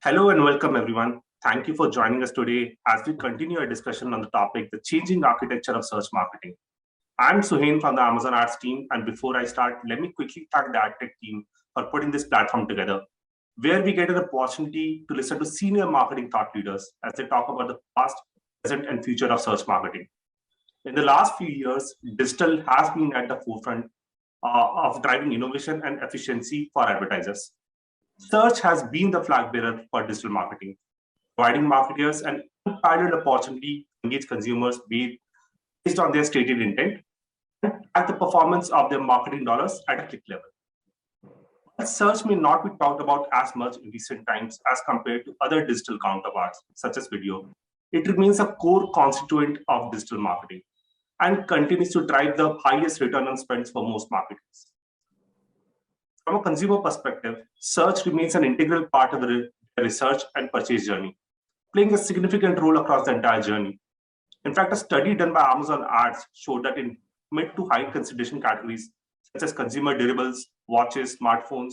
Hello and welcome everyone. Thank you for joining us today as we continue our discussion on the topic, the changing architecture of search marketing. I'm Suhain from the Amazon Ads team, and before I start, let me quickly thank the AdTech team for putting this platform together, where we get an opportunity to listen to senior marketing thought leaders as they talk about the past, present, and future of search marketing. In the last few years, digital has been at the forefront of driving innovation and efficiency for advertisers. Search has been the flag bearer for digital marketing, providing marketers an unparalleled opportunity to engage consumers based on their stated intent and track the performance of their marketing dollars at a click level. While search may not be talked about as much in recent times as compared to other digital counterparts, such as video, it remains a core constituent of digital marketing and continues to drive the highest return on spends for most marketers. From a consumer perspective, search remains an integral part of the research and purchase journey, playing a significant role across the entire journey. In fact, a study done by Amazon Ads showed that in mid to high consideration categories, such as consumer durables, watches, smartphones,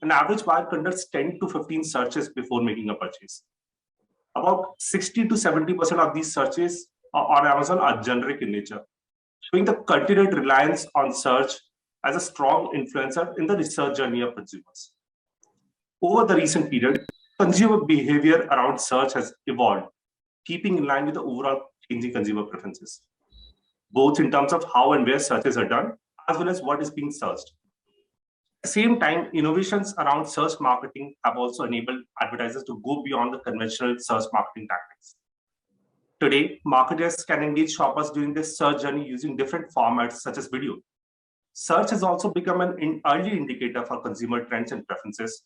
an average buyer conducts 10 to 15 searches before making a purchase. About 60 to 70% of these searches on Amazon are generic in nature, showing the continued reliance on search as a strong influencer in the research journey of consumers. Over the recent period, consumer behavior around search has evolved, keeping in line with the overall changing consumer preferences, both in terms of how and where searches are done, as well as what is being searched. At the same time, innovations around search marketing have also enabled advertisers to go beyond the conventional search marketing tactics. Today, marketers can engage shoppers during their search journey using different formats such as video. Search has also become an early indicator for consumer trends and preferences,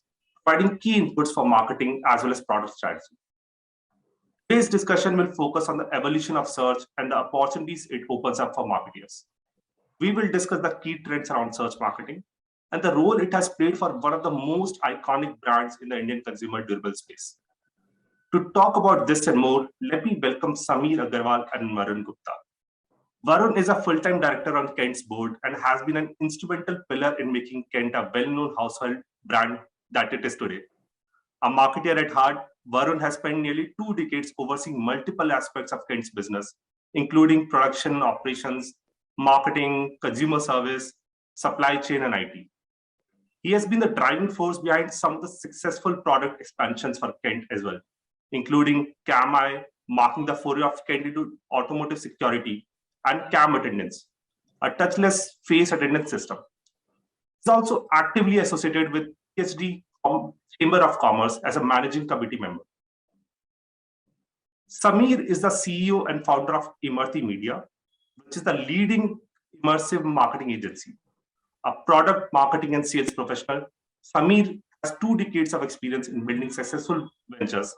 providing key inputs for marketing as well as product strategy. Today's discussion will focus on the evolution of search and the opportunities it opens up for marketers. We will discuss the key trends around search marketing and the role it has played for one of the most iconic brands in the Indian consumer durable space. To talk about this and more, let me welcome Sameer Agarwal and Varun Gupta. Varun is a full-time director on Kent's board and has been an instrumental pillar in making Kent a well-known household brand that it is today. A marketer at heart, Varun has spent nearly 2 decades overseeing multiple aspects of Kent's business, including production, operations, marketing, consumer service, supply chain, and IT. He has been the driving force behind some of the successful product expansions for Kent as well, including CAMI, marking the foray of Kent into automotive security, and CAM attendance, a touchless face attendance system. He's also actively associated with PhD Chamber of Commerce as a managing committee member. Sameer is the CEO and founder of Imarti Media, which is the leading immersive marketing agency. A product marketing and sales professional, Sameer has 2 decades of experience in building successful ventures,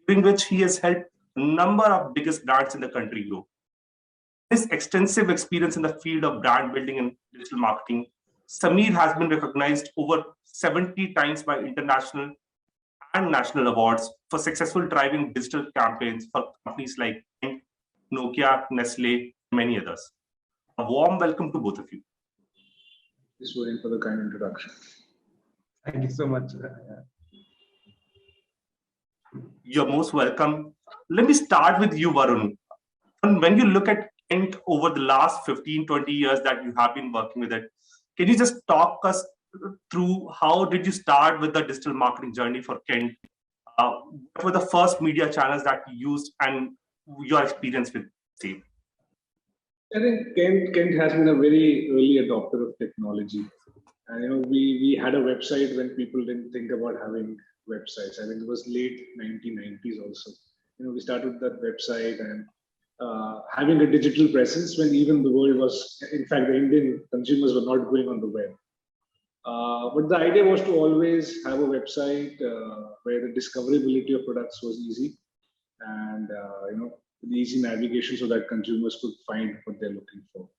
during which he has helped a number of biggest brands in the country grow. His extensive experience in the field of brand building and digital marketing, Sameer has been recognized over 70 times by international and national awards for successful driving digital campaigns for companies like Nokia, Nestle, and many others. A warm welcome to both of you. Thanks for the kind introduction. Thank you so much. You're most welcome. Let me start with you, Varun. When you look at Kent over the last 15, 20 years that you have been working with it, can you just talk us through how did you start with the digital marketing journey for Kent? What were the first media channels that you used and your experience with Steve? I think Kent has been a very early adopter of technology. And we had a website when people didn't think about having websites. I think it was late 1990s also. We started that website and having a digital presence when even the world was, in fact, the Indian consumers were not going on the web. But the idea was to always have a website where the discoverability of products was easy and, the easy navigation so that consumers could find what they're looking for.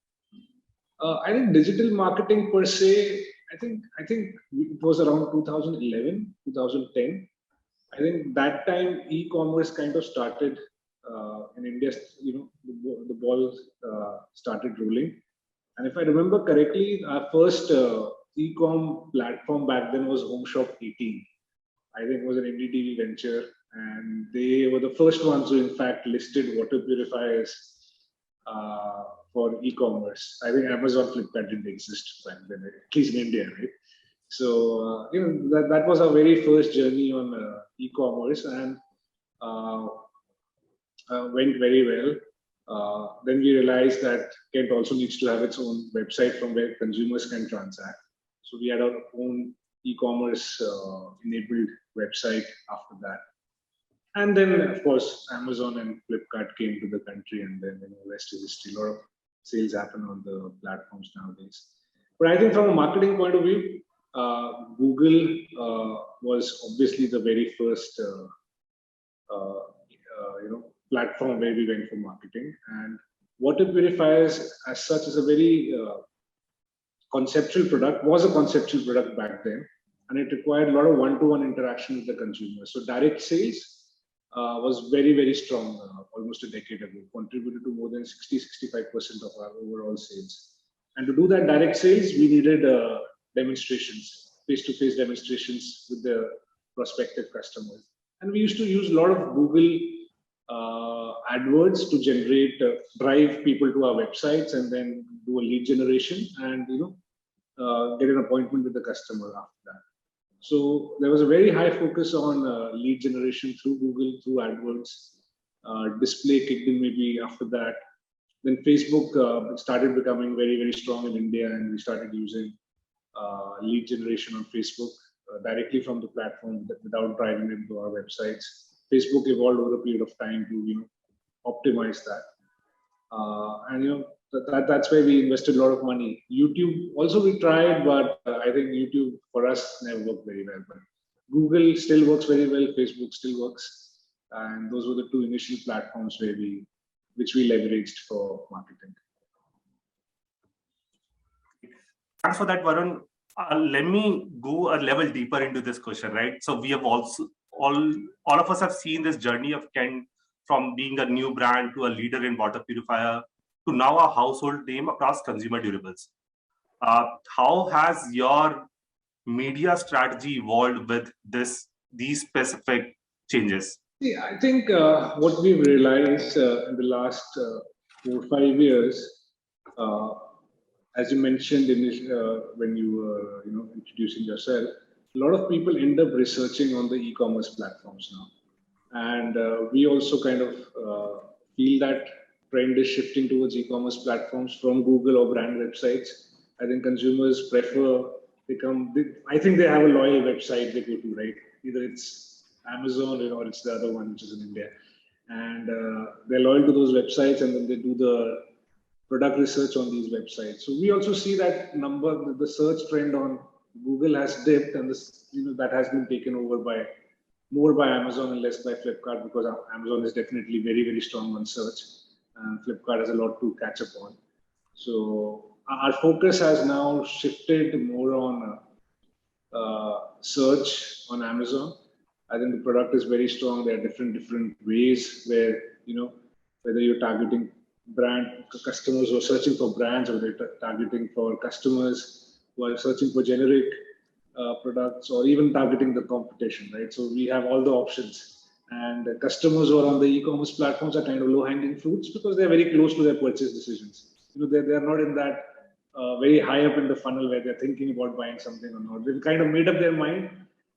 I think digital marketing per se, I think it was around 2011, 2010. I think that time e-commerce kind of started in India, the ball started rolling. And if I remember correctly, our first e-com platform back then was Home Shop 18. I think it was an NDTV venture, and they were the first ones who, in fact, listed water purifiers for e-commerce. I think Amazon, Flipkart didn't exist back then, at least in India, right? So that was our very first journey on e-commerce, and went very well. Then we realized that Kent also needs to have its own website from where consumers can transact. So we had our own e-commerce enabled website after that. And then, of course, Amazon and Flipkart came to the country, and then the rest is history. A lot of sales happen on the platforms nowadays. But I think from a marketing point of view, Google was obviously the very first platform where we went for marketing. And water purifiers as such is a very conceptual product, was a conceptual product back then, and it required a lot of one-to-one interaction with the consumer. So direct sales was very, very strong almost a decade ago, contributed to more than 60-65% of our overall sales. And to do that direct sales, we needed demonstrations, face-to-face demonstrations with the prospective customers. And we used to use a lot of Google AdWords to generate, drive people to our websites, and then do a lead generation and get an appointment with the customer after that. So there was a very high focus on lead generation through Google, through AdWords. Display kicked in maybe after that. Then Facebook started becoming very, very strong in India, and we started using lead generation on Facebook directly from the platform without driving them to our websites. Facebook evolved over a period of time to optimize that, and that's where we invested a lot of money. YouTube also we tried, but I think YouTube for us never worked very well. But Google still works very well. Facebook still works, and those were the two initial platforms which we leveraged for marketing. Thanks for that, Varun. Let me go a level deeper into this question, right? So we have also all of us have seen this journey of Kent from being a new brand to a leader in water purifier to now a household name across consumer durables. How has your media strategy evolved with these specific changes? Yeah, I think what we've realized in the last 4 or 5 years, as you mentioned when you were introducing yourself, a lot of people end up researching on the e-commerce platforms now, and we also kind of feel that trend is shifting towards e-commerce platforms from Google or brand websites. I think consumers prefer I think they have a loyal website they go to, right? Either it's Amazon or it's the other one which is in India, and they're loyal to those websites, and then they do the product research on these websites. So we also see that the search trend on Google has dipped, and that has been taken over more by Amazon and less by Flipkart, because Amazon is definitely very, very strong on search, and Flipkart has a lot to catch up on. So our focus has now shifted more on search on Amazon. I think the product is very strong. There are different ways where whether you're targeting brand customers who are searching for brands, or they're targeting for customers who are searching for generic products, or even targeting the competition, right? So we have all the options, and the customers who are on the e-commerce platforms are kind of low-hanging fruits because they're very close to their purchase decisions. They're not in that very high up in the funnel where they're thinking about buying something or not. They've kind of made up their mind,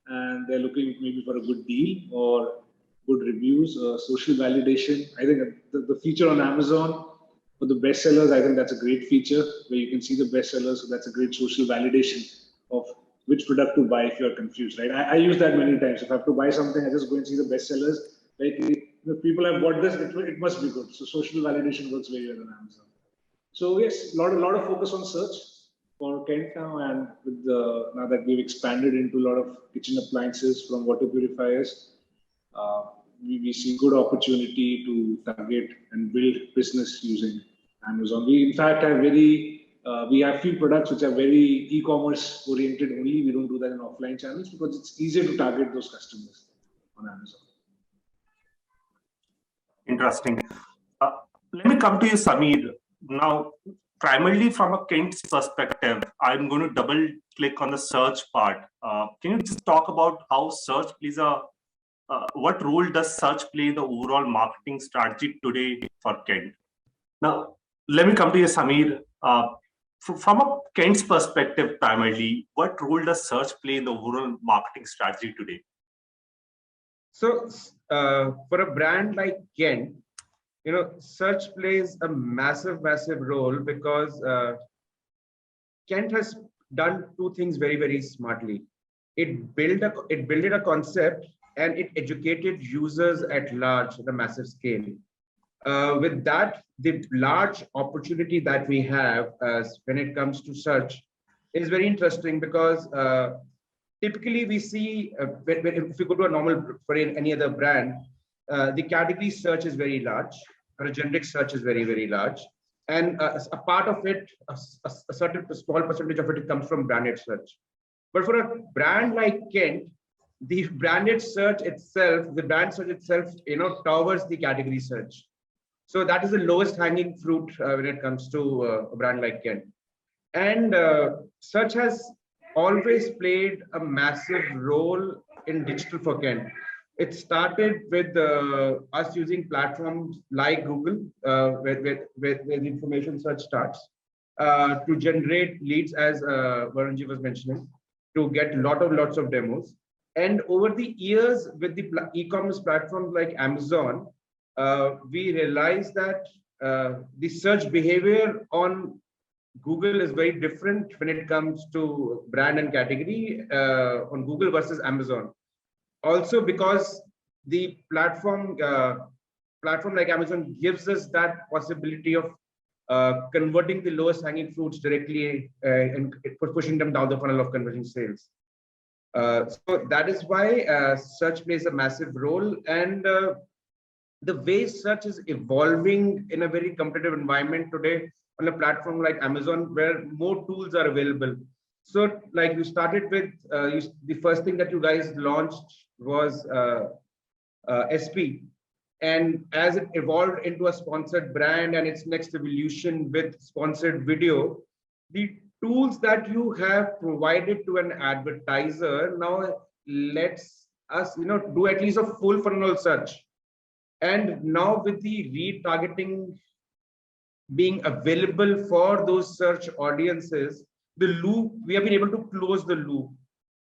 and they're looking maybe for a good deal or good reviews, social validation. I think the feature on Amazon for the bestsellers, I think that's a great feature where you can see the bestsellers. So that's a great social validation of which product to buy if you're confused, right? I use that many times. If I have to buy something, I just go and see the bestsellers. Like, if people have bought this, it must be good. So social validation works very well on Amazon. So yes, a lot of focus on search for Kent now, and now that we've expanded into a lot of kitchen appliances from water purifiers, we see good opportunity to target and build business using Amazon. We in fact have we have few products which are very e-commerce oriented only. We don't do that in offline channels because it's easier to target those customers on Amazon. Interesting. Let me come to you, Samir. Now, primarily from a Kent's perspective, I'm going to double click on the search part. Can you just talk about how search plays what role does search play in the overall marketing strategy today for Kent? Now, let me come to you, Samir. From a Kent's perspective, primarily, what role does search play in the overall marketing strategy today? So, for a brand like Kent, search plays a massive role because Kent has done two things very, very smartly. It built a concept and it educated users at large at a massive scale. With that, the large opportunity that we have when it comes to search is very interesting because typically we see if you go to a normal for any other brand, the category search is very large, or a generic search is very, very large. And a part of it, a certain small percentage of it comes from branded search. But for a brand like Kent, the branded search itself, the brand search itself, towers the category search. So that is the lowest hanging fruit when it comes to a brand like Kent. And search has always played a massive role in digital for Kent. It started with us using platforms like Google, where the information search starts, to generate leads, as Varunji was mentioning, to get lots of demos. And over the years, with the e-commerce platforms like Amazon, we realized that the search behavior on Google is very different when it comes to brand and category on Google versus Amazon. Also, because the platform like Amazon gives us that possibility of converting the lowest hanging fruits directly and pushing them down the funnel of converting sales. So that is why search plays a massive role, and the way search is evolving in a very competitive environment today on a platform like Amazon, where more tools are available. So, like you started with, the first thing that you guys launched was SP. And as it evolved into a sponsored brand and its next evolution with sponsored video, the tools that you have provided to an advertiser now lets us, do at least a full funnel search. And now with the retargeting being available for those search audiences, the loop, we have been able to close the loop.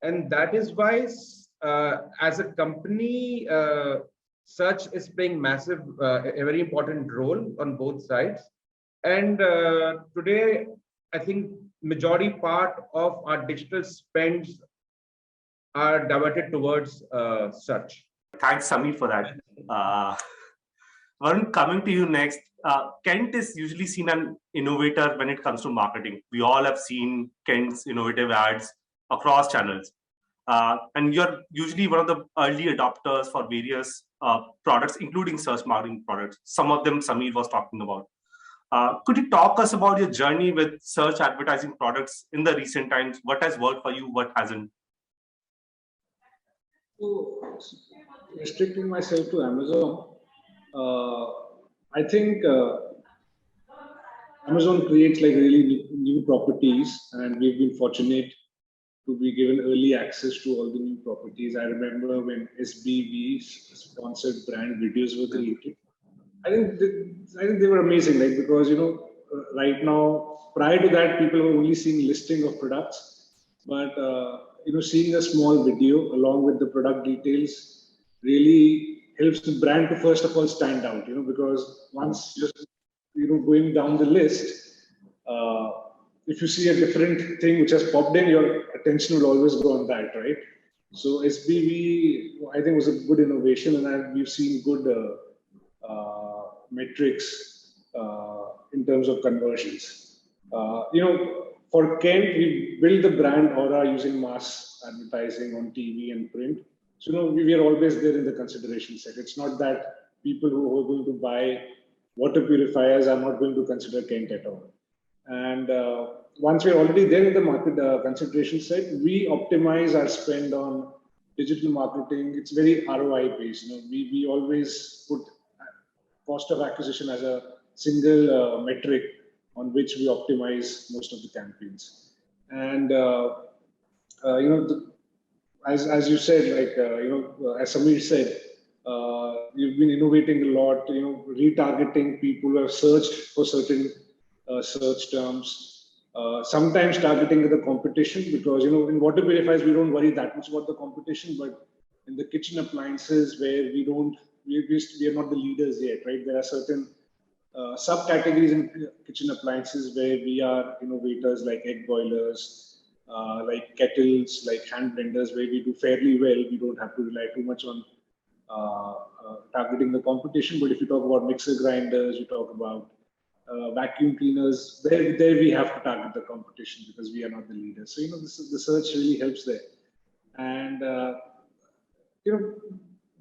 And that is why, as a company, search is playing a very important role on both sides. And today, I think majority part of our digital spends are diverted towards search. Thanks, Samir, for that. Varun, coming to you next. Kent is usually seen an innovator when it comes to marketing. We all have seen Kent's innovative ads across channels. And you're usually one of the early adopters for various products, including search marketing products. Some of them Samir was talking about. Could you talk us about your journey with search advertising products in the recent times? What has worked for you? What hasn't? So, restricting myself to Amazon, I think Amazon creates like really new properties, and we've been fortunate to be given early access to all the new properties. I remember when SBB sponsored brand videos were created. I think they were amazing, like, because right now, prior to that, people were only seeing listing of products, but seeing a small video along with the product details really helps the brand to first of all stand out. Because once you're going down the list, if you see a different thing which has popped in, your attention will always go on that, right? So SBV, I think, was a good innovation, and we've seen good metrics in terms of conversions. For Kent, we build the brand aura using mass advertising on TV and print. So we are always there in the consideration set. It's not that people who are going to buy water purifiers are not going to consider Kent at all. And once we're already there in the market consideration set, we optimize our spend on digital marketing. It's very ROI based. We always put cost of acquisition as a single metric on which we optimize most of the campaigns. And as you said, like as Samir said, you've been innovating a lot. Retargeting people who have searched for certain search terms. Sometimes targeting the competition, because in water purifiers we don't worry that much about the competition, but in the kitchen appliances where we are not the leaders yet, right? There are certain subcategories in kitchen appliances where we are innovators, like egg boilers, like kettles, like hand blenders, where we do fairly well. We don't have to rely too much on targeting the competition. But if you talk about mixer grinders, you talk about vacuum cleaners, there we have to target the competition because we are not the leaders. So the search really helps there. And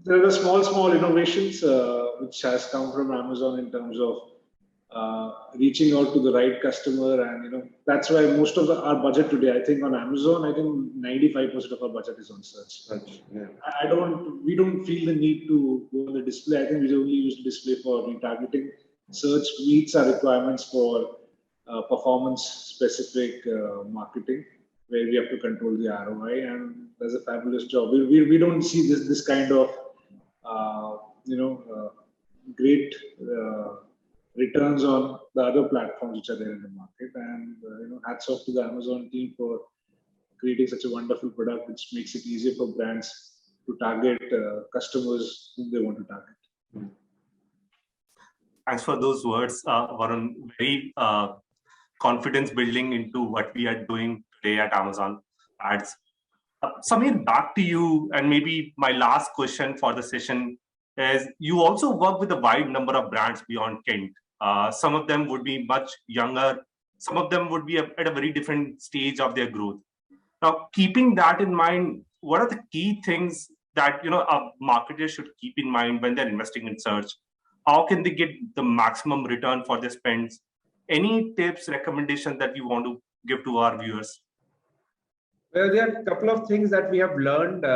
there are small innovations which has come from Amazon in terms of reaching out to the right customer, and that's why most of our budget today, I think on Amazon, I think 95% of our budget is on search. Yeah. We don't feel the need to go on the display. I think we only use the display for retargeting. Search meets our requirements for performance specific marketing, where we have to control the ROI, and does a fabulous job. We don't see this kind of great returns on the other platforms which are there in the market. And hats off to the Amazon team for creating such a wonderful product, which makes it easier for brands to target customers whom they want to target. Thanks for those words, Varun. Very confidence building into what we are doing today at Amazon Ads. Samir, back to you. And maybe my last question for the session is, you also work with a wide number of brands beyond Kent. Some of them would be much younger. Some of them would be at a very different stage of their growth. Now, keeping that in mind, what are the key things that a marketer should keep in mind when they're investing in search? How can they get the maximum return for their spends? Any tips, recommendations that you want to give to our viewers? Well, there are a couple of things that we have learned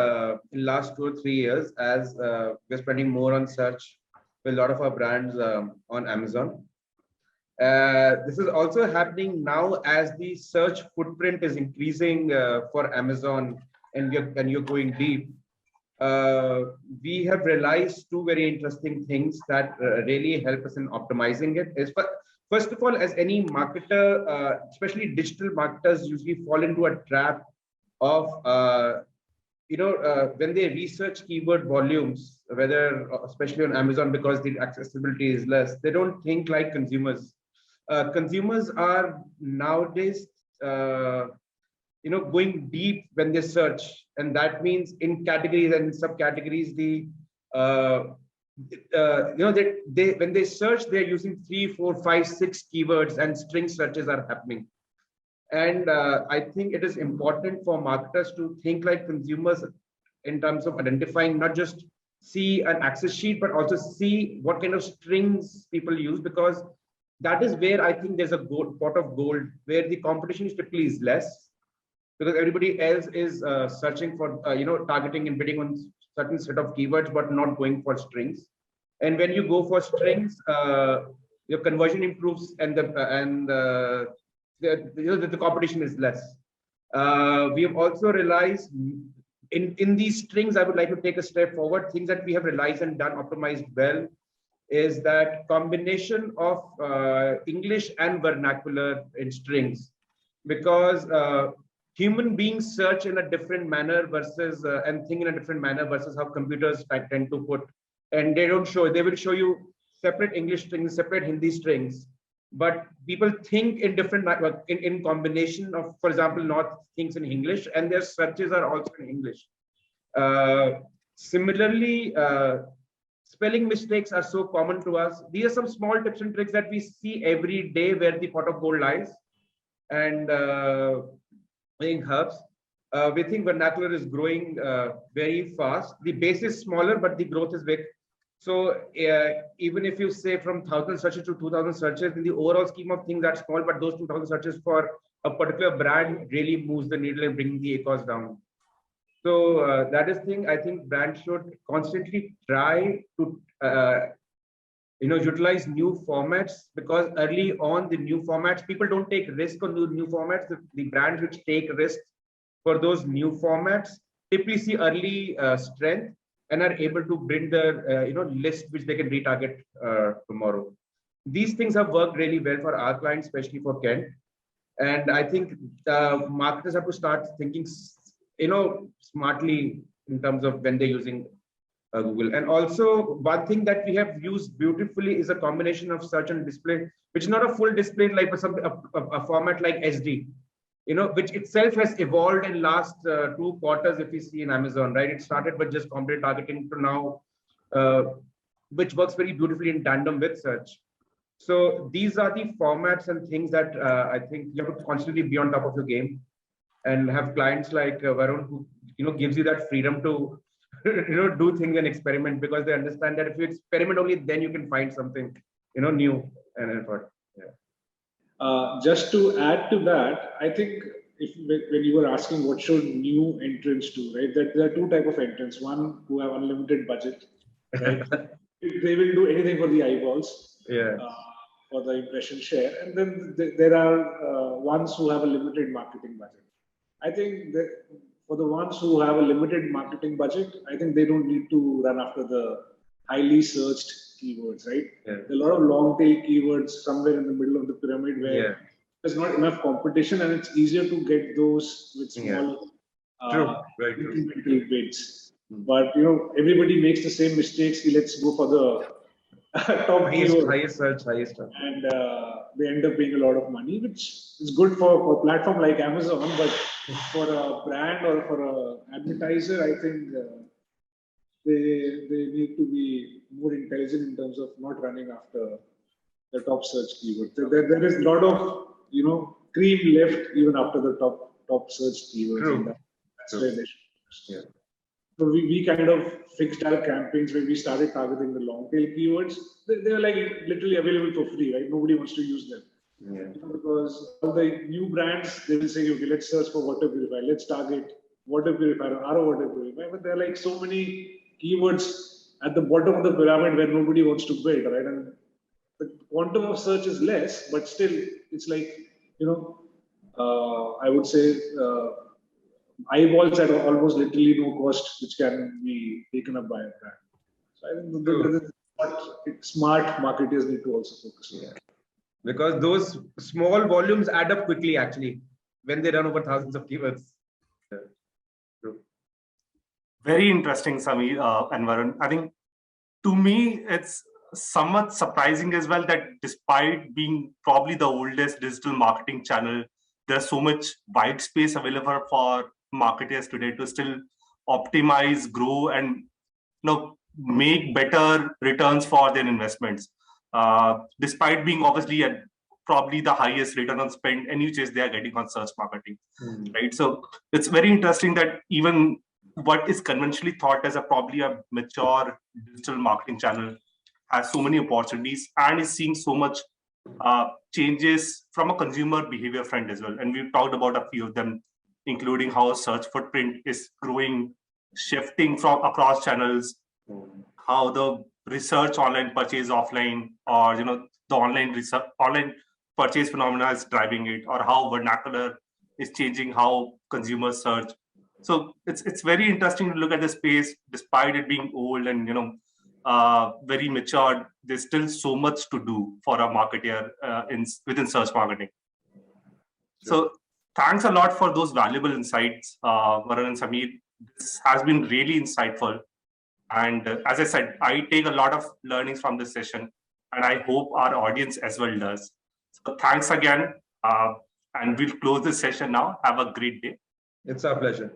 in last 2 or 3 years as we're spending more on search with a lot of our brands on Amazon. This is also happening now as the search footprint is increasing for Amazon, and you're going deep. We have realized two very interesting things that really help us in optimizing it. First of all, as any marketer, especially digital marketers, usually fall into a trap of when they research keyword volumes, whether especially on Amazon, because the accessibility is less, they don't think like consumers. Consumers are nowadays going deep when they search, and that means in categories and subcategories, when they search, they're using 3, 4, 5, 6 keywords, and string searches are happening. And I think it is important for marketers to think like consumers in terms of identifying, not just see an access sheet, but also see what kind of strings people use, because that is where I think there's a pot of gold, where the competition typically is less, because everybody else is searching for, targeting and bidding on certain set of keywords, but not going for strings. And when you go for strings, your conversion improves, and the competition is less. We have also realized in these strings, I would like to take a step forward. Things that we have realized and done optimized well is that combination of English and vernacular in strings, because human beings search in a different manner versus and think in a different manner versus how computers tend to put, and they will show you separate English strings, separate Hindi strings, but people think in different in combination of, for example, North thinks in English and their searches are also in English. Similarly, spelling mistakes are so common to us. These are some small tips and tricks that we see every day where the pot of gold lies, and I think helps. We think vernacular is growing very fast. The base is smaller, but the growth is big. So even if you say from 1,000 searches to 2,000 searches, in the overall scheme of things, that's small, but those 2,000 searches for a particular brand really moves the needle and bringing the ACOS down. So that is thing. I think brands should constantly try to utilize new formats, because early on the new formats, people don't take risk on new formats. The brands which take risks for those new formats typically see early strength and are able to bring their list which they can retarget tomorrow. These things have worked really well for our clients, especially for Kent. And I think marketers have to start thinking, smartly in terms of when they're using Google. And also, one thing that we have used beautifully is a combination of search and display, which is not a full display like a format like SD, which itself has evolved in last 2 quarters. If you see in Amazon, right, it started with just content targeting to now, which works very beautifully in tandem with search. So these are the formats and things that I think you have to constantly be on top of your game, and have clients like Varun, who gives you that freedom to do things and experiment, because they understand that if you experiment only then you can find something new and effort. Just to add to that, I think when you were asking what should new entrants do, right? That there are 2 types of entrants. One who have unlimited budget, right? They will do anything for the eyeballs, for the impression share, and then there are ones who have a limited marketing budget. I think that for the ones who have a limited marketing budget, I think they don't need to run after the highly searched keywords, right? There are a lot of long tail keywords somewhere in the middle of the pyramid where there's not enough competition, and it's easier to get those with small incremental bids. But everybody makes the same mistakes. Let's go for the top highest search, and they end up paying a lot of money, which is good for a platform like Amazon, but for a brand or for an advertiser, I think they need to be more intelligent in terms of not running after the top search keywords. There is a lot of cream left even after the top search keywords. That's where they should. So we kind of fixed our campaigns when we started targeting the long tail keywords. They were like literally available for free, right? Nobody wants to use them. Because all the new brands, they will say, okay, let's search for water purifier, let's target water purifier, RO water purifier. But there are like so many keywords at the bottom of the pyramid where nobody wants to build, right? And the quantum of search is less, but still it's like, I would say, eyeballs at almost literally no cost, which can be taken up by a brand. So I think this is what smart marketers need to also focus on. Because those small volumes add up quickly, actually, when they run over thousands of keywords. Very interesting, Sameer and Varun. I think to me, it's somewhat surprising as well that despite being probably the oldest digital marketing channel, there's so much white space available for marketers today to still optimize, grow, and make better returns for their investments, despite being obviously at probably the highest return on spend any chase they are getting on search marketing, right? So it's very interesting that even what is conventionally thought as probably a mature digital marketing channel has so many opportunities and is seeing so much changes from a consumer behavior front as well. And we've talked about a few of them, including how search footprint is growing, shifting from across channels, how the research online purchase offline, or the online purchase phenomena is driving it, or how vernacular is changing how consumers search. So it's very interesting to look at the space, despite it being old and very matured. There's still so much to do for a marketer within search marketing. So thanks a lot for those valuable insights, Varun and Sameer. This has been really insightful. And as I said, I take a lot of learnings from this session, and I hope our audience as well does. So thanks again. And we'll close this session now. Have a great day. It's our pleasure.